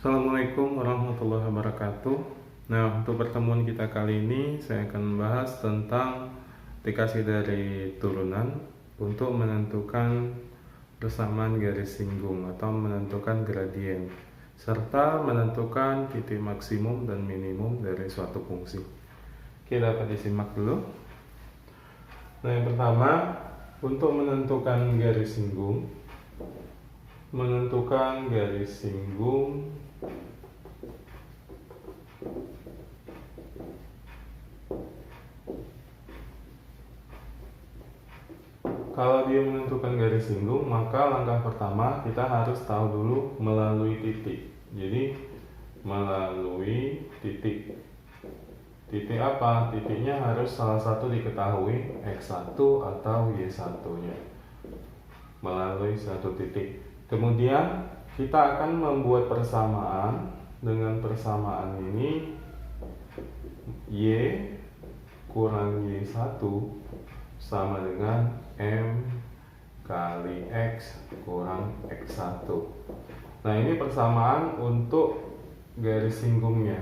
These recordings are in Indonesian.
Assalamualaikum warahmatullahi wabarakatuh. Nah, untuk pertemuan kita kali ini saya akan membahas tentang aplikasi dari turunan untuk menentukan persamaan garis singgung atau menentukan gradien serta menentukan titik maksimum dan minimum dari suatu fungsi. Oke, dapat disimak dulu. Nah, yang pertama, untuk menentukan garis singgung, kalau dia menentukan garis singgung, maka langkah pertama kita harus tahu dulu melalui titik. Jadi melalui titik. Titik apa? Titiknya harus salah satu diketahui, X1 atau Y1-nya. Melalui satu titik. Kemudian kita akan membuat persamaan. Dengan persamaan ini Y kurang Y1 sama dengan M kali X kurang X1. Nah, ini persamaan untuk garis singgungnya.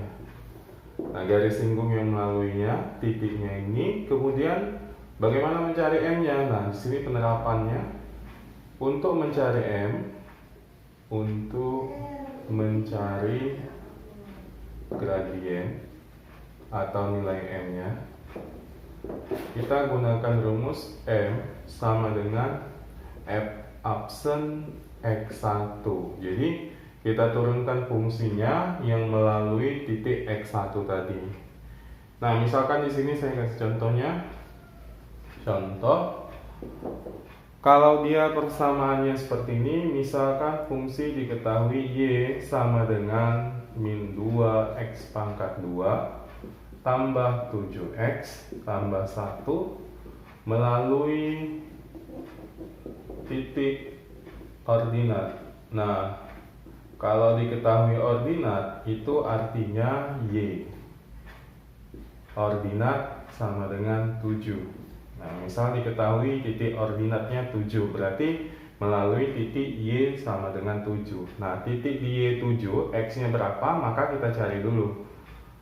Nah, garis singgung yang melaluinya, titiknya ini. Kemudian bagaimana mencari M-nya? Nah, di sini penerapannya. Untuk mencari M, untuk mencari gradien atau nilai M-nya, kita gunakan rumus M sama dengan F absen X1. Jadi kita turunkan fungsinya yang melalui titik X1 tadi. Nah, misalkan di sini saya kasih contohnya. Contoh, kalau dia persamaannya seperti ini, misalkan fungsi diketahui Y sama dengan min 2X pangkat 2 tambah 7X tambah 1 melalui titik ordinat. Nah, kalau diketahui ordinat itu artinya Y. Ordinat sama dengan 7. Nah, misal diketahui titik ordinatnya 7, berarti melalui titik Y sama dengan 7. Nah, titik di Y7, X-nya berapa, maka kita cari dulu.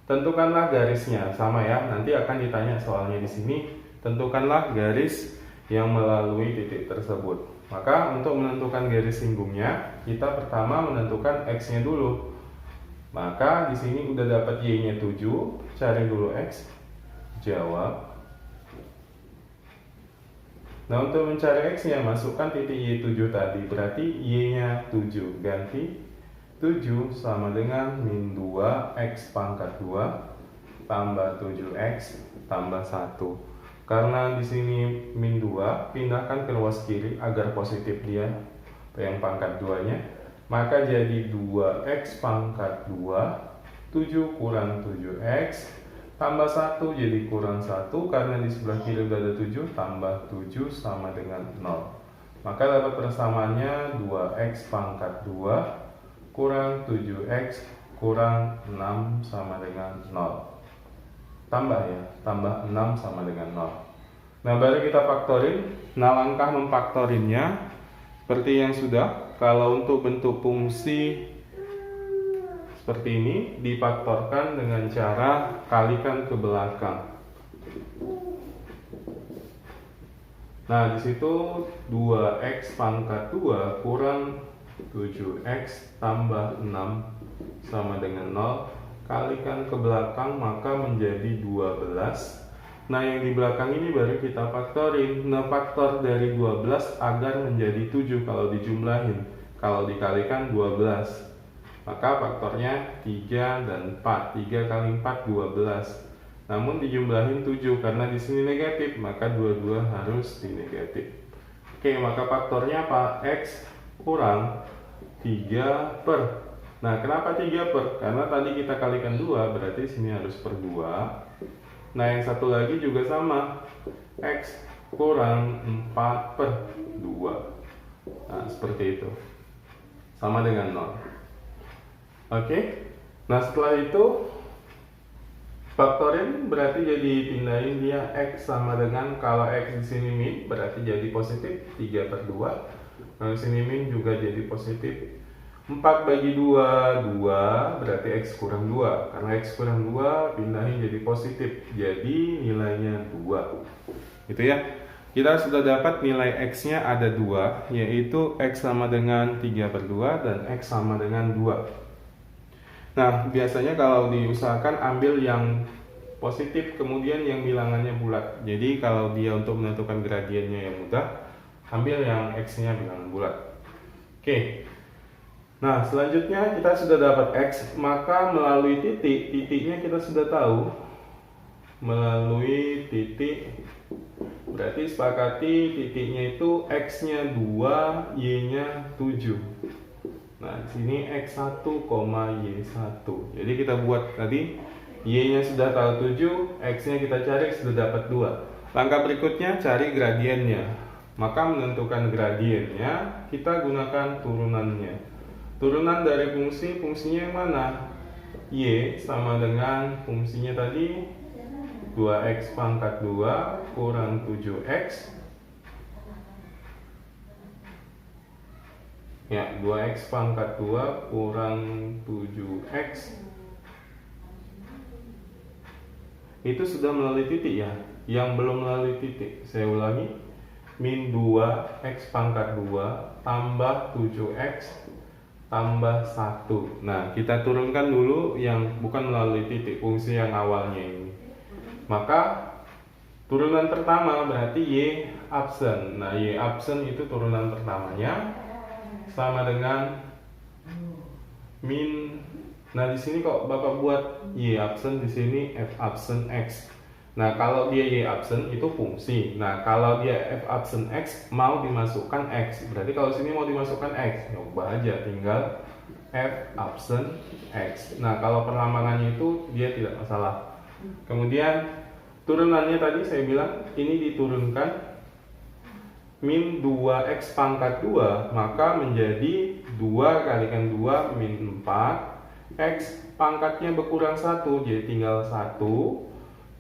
Tentukanlah garisnya, sama ya, nanti akan ditanya soalnya di sini. Tentukanlah garis yang melalui titik tersebut. Maka untuk menentukan garis singgungnya, kita pertama menentukan X-nya dulu. Maka di sini udah dapat Y-nya 7, cari dulu X, jawab. Nah, untuk mencari X-nya, masukkan titik Y7 tadi, berarti Y-nya 7, ganti 7 sama dengan min 2X pangkat 2 tambah 7X tambah 1. Karena di sini min 2, pindahkan ke ruas kiri agar positif dia yang pangkat 2-nya. Maka jadi 2X pangkat 2, 7 kurang 7X tambah 1 jadi kurang 1. Karena di sebelah kiri udah ada 7, tambah 7 sama dengan 0. Maka dapat persamaannya 2X pangkat 2 kurang 7X kurang 6 sama dengan 0. Tambah ya, tambah 6 sama dengan 0. Nah, baru kita faktorin. Nah, langkah memfaktorinnya seperti yang sudah. Kalau untuk bentuk fungsi seperti ini, difaktorkan dengan cara kalikan ke belakang. Nah, disitu 2X pangkat 2 kurang 7X tambah 6 sama dengan 0, kalikan ke belakang maka menjadi 12. Nah, yang di belakang ini baru kita faktorin. Nah, faktor dari 12 agar menjadi 7 kalau dijumlahin. Kalau dikalikan 12, maka faktornya 3 dan 4. 3 kali 4 12. Namun dijumlahin 7 karena di sini negatif, maka dua-dua harus dinegatif. Oke, maka faktornya apa? X kurang 3 per. Nah, kenapa 3 per? Karena tadi kita kalikan 2, berarti sini harus per 2. Nah, yang satu lagi juga sama. X kurang 4 per 2. Nah, seperti itu. Sama dengan 0. Oke. Nah, setelah itu faktorin berarti jadi pindahin dia X sama dengan, kalau X di sini min berarti jadi positif 3 per 2. Nah, sini min juga jadi positif 4 bagi 2, 2 berarti X kurang 2. Karena X kurang 2 pindahin jadi positif, jadi nilainya 2 gitu ya. Kita sudah dapat nilai X nya ada 2, yaitu X sama dengan 3/2 dan X sama dengan 2. Nah, biasanya kalau diusahakan ambil yang positif kemudian yang bilangannya bulat. Jadi kalau dia untuk menentukan gradiennya yang mudah, ambil yang X nya bilangan bulat. Oke. Nah, selanjutnya kita sudah dapat X, maka melalui titiknya kita sudah tahu. Melalui titik, berarti sepakati titiknya itu X-nya 2, Y-nya 7. Nah, di sini X1, Y1. Jadi kita buat tadi, Y-nya sudah tahu 7, X-nya kita cari sudah dapat 2. Langkah berikutnya cari gradiennya. Maka menentukan gradiennya, kita gunakan turunannya. Turunan dari fungsinya yang mana? Y sama dengan fungsinya tadi 2x pangkat 2 kurang 7x. Ya, 2x pangkat 2 kurang 7x. Itu sudah melalui titik ya. Yang belum melalui titik, saya ulangi. Min 2x pangkat 2 tambah 7x tambah 1. Nah, kita turunkan dulu yang bukan melalui titik, fungsi yang awalnya ini. Maka turunan pertama berarti Y absen. Nah, Y absen itu turunan pertamanya sama dengan min. Nah, di sini kok Bapak buat Y absen, di sini F absen X. Nah, kalau dia Y absen itu fungsi. Nah, kalau dia F absen X mau dimasukkan X. Berarti kalau sini mau dimasukkan X, ya ubah aja, tinggal F absen X. Nah, kalau perlambangannya itu dia tidak masalah. Kemudian turunannya tadi saya bilang ini diturunkan min 2x pangkat 2, maka menjadi 2 kalikan 2 min 4. X pangkatnya berkurang 1, jadi tinggal 1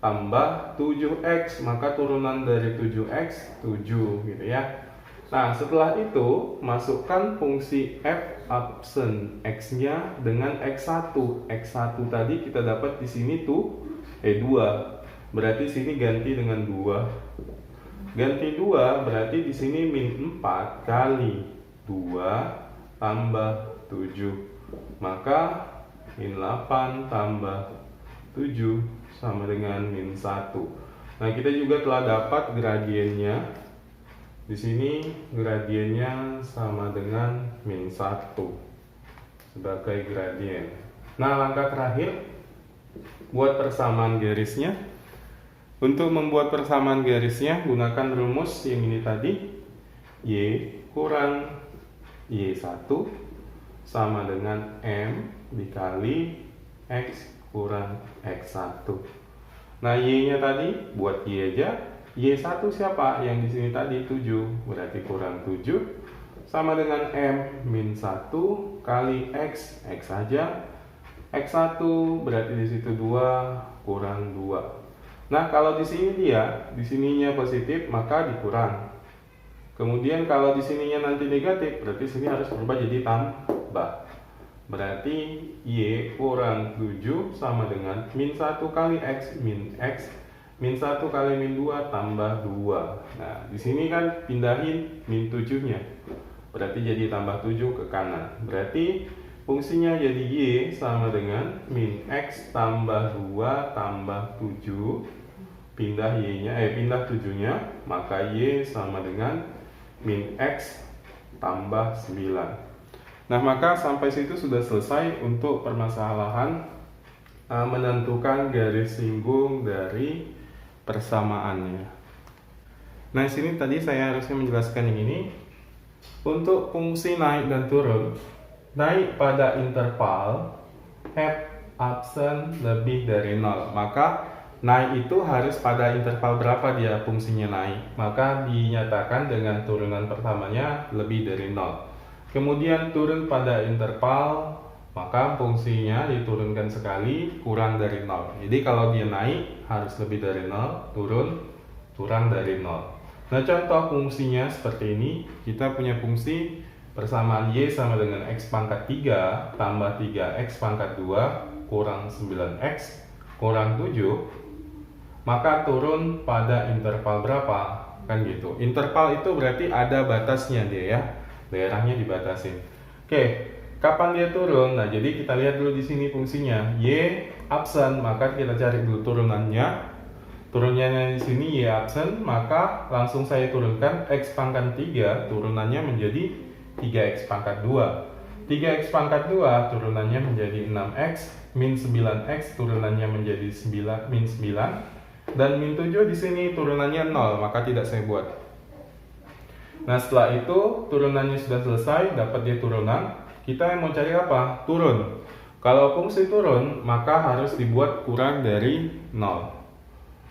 tambah 7x, maka turunan dari 7x 7 gitu ya. Nah, setelah itu masukkan fungsi F absen X-nya dengan X1. X1 tadi kita dapat di sini tuh 2. Berarti sini ganti dengan 2. Ganti 2 berarti di sini min 4 kali 2 tambah 7. Maka min 8 tambah 7 sama dengan min 1. Nah, kita juga telah dapat gradiennya. Di sini gradiennya sama dengan min 1 sebagai gradien. Nah, langkah terakhir buat persamaan garisnya. Untuk membuat persamaan garisnya gunakan rumus yang ini tadi. Y kurang Y1 sama dengan M dikali X kurang X1. Nah, Y-nya tadi buat Y aja. Y1 siapa? Yang di sini tadi 7, berarti kurang 7 sama dengan M min 1 kali X, X saja. X1 berarti di situ 2 kurang 2. Nah, kalau di sini dia, di sininya positif, maka dikurang. Kemudian kalau di sininya nanti negatif, berarti sini harus berubah jadi tambah. Berarti Y kurang 7 sama dengan min 1 kali X min X. Min 1 kali min 2 tambah 2. Nah, di sini kan pindahin min 7-nya. Berarti jadi tambah 7 ke kanan. Berarti fungsinya jadi Y sama dengan min X tambah 2 tambah 7. Pindah Y-nya, pindah 7-nya. Maka Y sama dengan min X tambah 9. Nah, maka sampai situ sudah selesai untuk permasalahan menentukan garis singgung dari persamaannya. Nah, di sini tadi saya harusnya menjelaskan yang ini. Untuk fungsi naik dan turun, naik pada interval F absen lebih dari 0, maka naik itu harus pada interval berapa dia fungsinya naik, maka dinyatakan dengan turunan pertamanya lebih dari 0. Kemudian turun pada interval, maka fungsinya diturunkan sekali kurang dari 0. Jadi kalau dia naik harus lebih dari 0, turun kurang dari 0. Nah, contoh fungsinya seperti ini. Kita punya fungsi persamaan Y sama dengan X pangkat 3 tambah 3X pangkat 2 kurang 9X kurang 7, maka turun pada interval berapa? Kan gitu. Interval itu berarti ada batasnya dia ya, daerahnya dibatasin. Oke, kapan dia turun? Nah, jadi kita lihat dulu di sini fungsinya. Y absen, maka kita cari dulu turunannya. Turunannya di sini Y absen, maka langsung saya turunkan X pangkat 3 turunannya menjadi 3X pangkat 2. 3X pangkat 2 turunannya menjadi 6X, min 9X turunannya menjadi 9, min 9, dan min 7 di sini turunannya 0, maka tidak saya buat. Nah, setelah itu turunannya sudah selesai, dapat dia turunan. Kita mau cari apa? Turun. Kalau fungsi turun, maka harus dibuat kurang dari 0.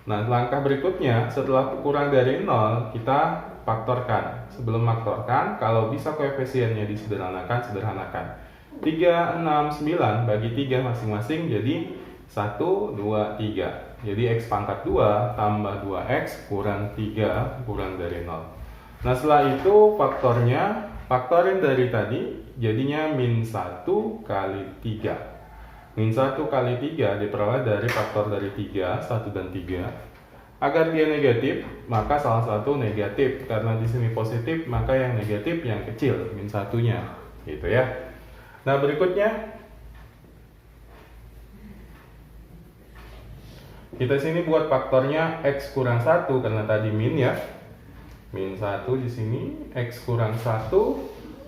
Nah, langkah berikutnya setelah kurang dari 0, kita faktorkan. Sebelum faktorkan, kalau bisa koefisiennya disederhanakan, sederhanakan. 3, 6, 9 bagi 3 masing-masing jadi 1, 2, 3. Jadi X pangkat 2 tambah 2X kurang 3 kurang dari 0. Nah, setelah itu faktornya, faktorin dari tadi jadinya min 1 kali 3. Min 1 kali 3 diperoleh dari faktor dari 3, 1 dan 3. Agar dia negatif, maka salah satu negatif. Karena di sini positif, maka yang negatif yang kecil, min 1-nya. Gitu ya. Nah, berikutnya kita sini buat faktornya X kurang 1 karena tadi min ya. Min 1 di sini, X kurang 1,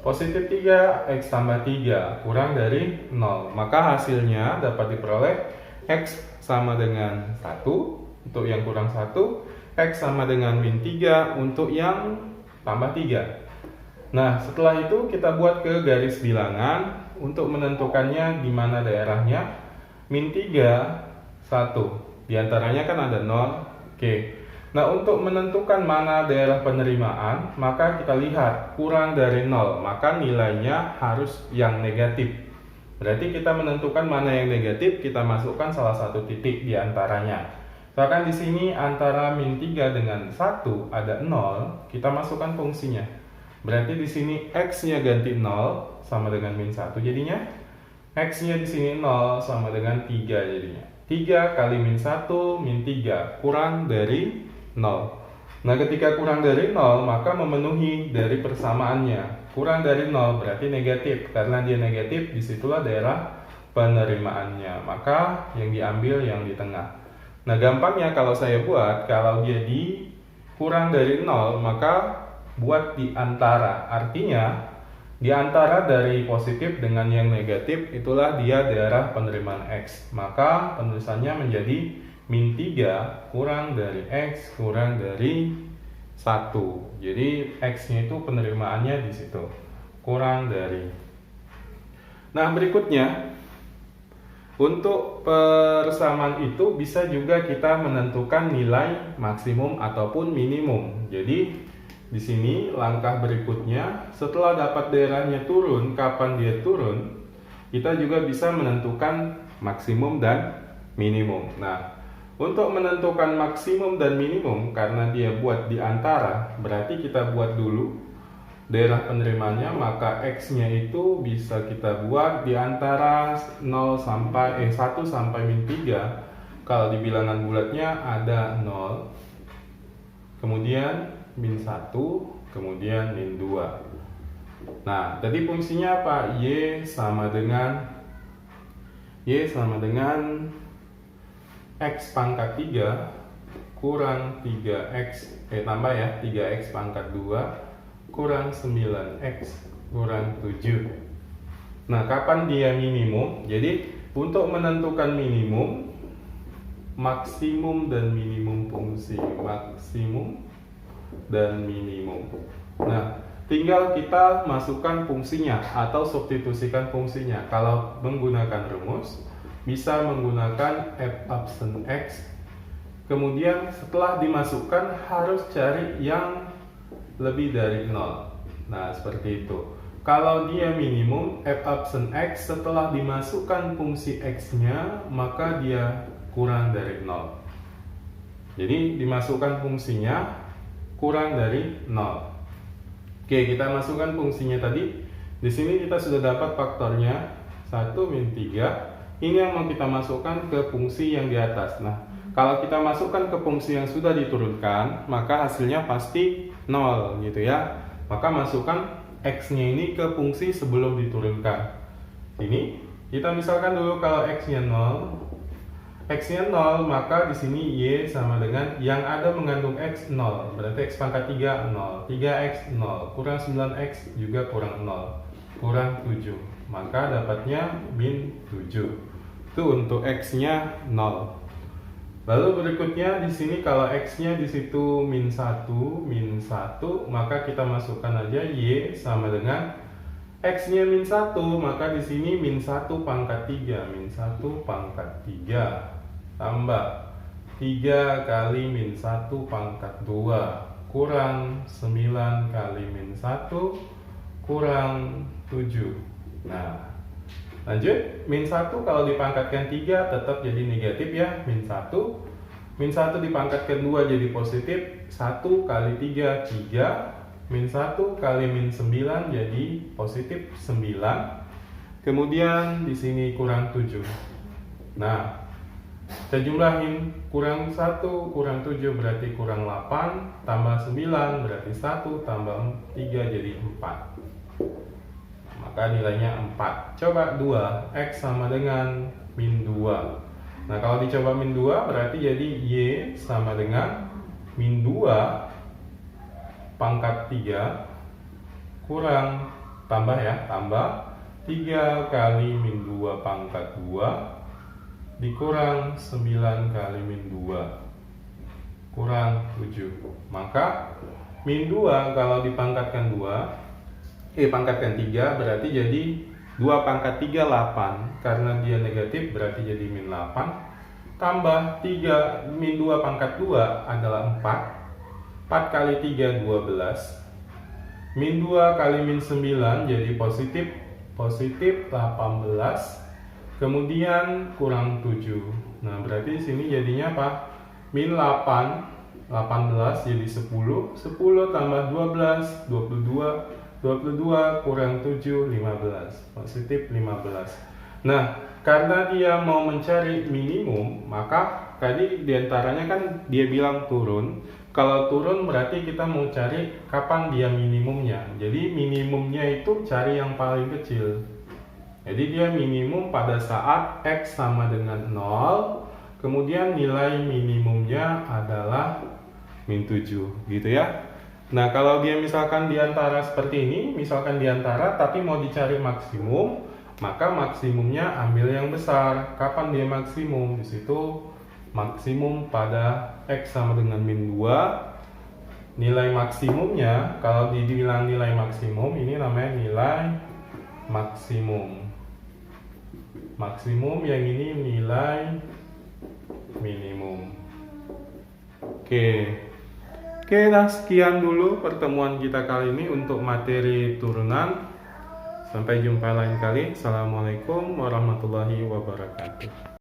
positif 3, X tambah 3, kurang dari 0. Maka hasilnya dapat diperoleh X sama dengan 1 untuk yang kurang 1, X sama dengan min 3 untuk yang tambah 3. Nah, setelah itu kita buat ke garis bilangan untuk menentukannya di mana daerahnya. Min 3, 1. Di antaranya kan ada 0. Oke. Nah, untuk menentukan mana daerah penerimaan, maka kita lihat kurang dari 0, maka nilainya harus yang negatif. Berarti kita menentukan mana yang negatif, kita masukkan salah satu titik di antaranya. Misalkan di sini antara min 3 dengan 1 ada 0, kita masukkan fungsinya. Berarti di sini X-nya ganti 0 sama dengan min 1 jadinya. X-nya di sini 0 sama dengan 3 jadinya. 3 kali min 1 min 3 kurang dari 0. Nah, ketika kurang dari 0, maka memenuhi dari persamaannya. Kurang dari 0 berarti negatif. Karena dia negatif, disitulah daerah penerimaannya. Maka yang diambil yang di tengah. Nah, gampangnya kalau saya buat, kalau dia di kurang dari 0, maka buat di antara. Artinya, di antara dari positif dengan yang negatif, itulah dia daerah penerimaan X. Maka penulisannya menjadi min 3 kurang dari X kurang dari 1. Jadi X-nya itu penerimaannya di situ. Kurang dari. Nah, berikutnya untuk persamaan itu bisa juga kita menentukan nilai maksimum ataupun minimum. Jadi di sini langkah berikutnya setelah dapat daerahnya turun, kapan dia turun, kita juga bisa menentukan maksimum dan minimum. Nah, untuk menentukan maksimum dan minimum, karena dia buat di antara, berarti kita buat dulu daerah penerimaannya, maka X-nya itu bisa kita buat di antara 1 sampai min 3. Kalau di bilangan bulatnya ada 0, kemudian min 1, kemudian min 2. Nah, tadi fungsinya apa? Y sama dengan X pangkat 3 kurang 3X, tambah ya, 3X pangkat 2 kurang 9X kurang 7. Nah, kapan dia minimum? Jadi, untuk menentukan minimum, maksimum dan minimum fungsi. Maksimum dan minimum. Nah, tinggal kita masukkan fungsinya atau substitusikan fungsinya. Kalau menggunakan rumus, bisa menggunakan F absen X. Kemudian setelah dimasukkan harus cari yang lebih dari 0. Nah, seperti itu. Kalau dia minimum, F absen X setelah dimasukkan fungsi X-nya, maka dia kurang dari 0. Jadi dimasukkan fungsinya kurang dari 0. Oke, kita masukkan fungsinya tadi. Di sini kita sudah dapat faktornya 1 min 3. Ini yang mau kita masukkan ke fungsi yang di atas. Nah, kalau kita masukkan ke fungsi yang sudah diturunkan, maka hasilnya pasti 0 gitu ya. Maka masukkan X-nya ini ke fungsi sebelum diturunkan. Ini kita misalkan dulu kalau X-nya 0, X-nya 0, maka di sini Y sama dengan yang ada mengandung X 0. Berarti X pangkat 3, 0. 3X, 0. Kurang 9X juga kurang 0. Kurang 7. Maka dapatnya min 7. Itu untuk X-nya 0. Lalu berikutnya di sini kalau X-nya di situ min 1, maka kita masukkan aja Y sama dengan X-nya min 1, maka di sini min 1 pangkat 3, min 1 pangkat 3 tambah 3 kali min 1 pangkat 2 kurang 9 kali min 1 kurang 7. Nah, lanjut, min 1 kalau dipangkatkan 3 tetap jadi negatif ya, min 1. Min 1 dipangkatkan 2 jadi positif, 1 kali 3, 3. Min 1 kali min 9 jadi positif 9. Kemudian di sini kurang 7. Nah, kita jumlahin, kurang 1 kurang 7 berarti kurang 8, tambah 9 berarti 1, tambah 3 jadi 4. Maka nilainya 4. Coba 2, X sama dengan min 2. Nah, kalau dicoba min 2 berarti jadi Y sama dengan min 2 pangkat 3 kurang, tambah ya, tambah 3 kali min 2 pangkat 2 dikurang 9 kali min 2 kurang 7. Maka min 2 kalau dipangkatkan 2, pangkatkan 3 berarti jadi 2 pangkat 3 8. Karena dia negatif berarti jadi min 8. Tambah 3 min 2 pangkat 2 adalah 4. 4 kali 3 12. Min 2 kali min 9 jadi positif 18. Kemudian kurang 7. Nah, berarti di sini jadinya apa? Min 8, 18 jadi 10. 10 tambah 12, 22 kurang 7, 15. Positif 15. Nah, karena dia mau mencari minimum, maka tadi diantaranya kan dia bilang turun. Kalau turun berarti kita mau cari kapan dia minimumnya. Jadi minimumnya itu cari yang paling kecil. Jadi dia minimum pada saat X sama dengan 0, kemudian nilai minimumnya adalah min 7 gitu ya. Nah, kalau dia misalkan diantara seperti ini, misalkan diantara tapi mau dicari maksimum, maka maksimumnya ambil yang besar. Kapan dia maksimum? Di situ maksimum pada X sama dengan min 2. Nilai maksimumnya, kalau dibilang nilai maksimum, ini namanya nilai maksimum. Maksimum yang ini nilai minimum. Oke, nah sekian dulu pertemuan kita kali ini untuk materi turunan. Sampai jumpa lain kali. Assalamualaikum warahmatullahi wabarakatuh.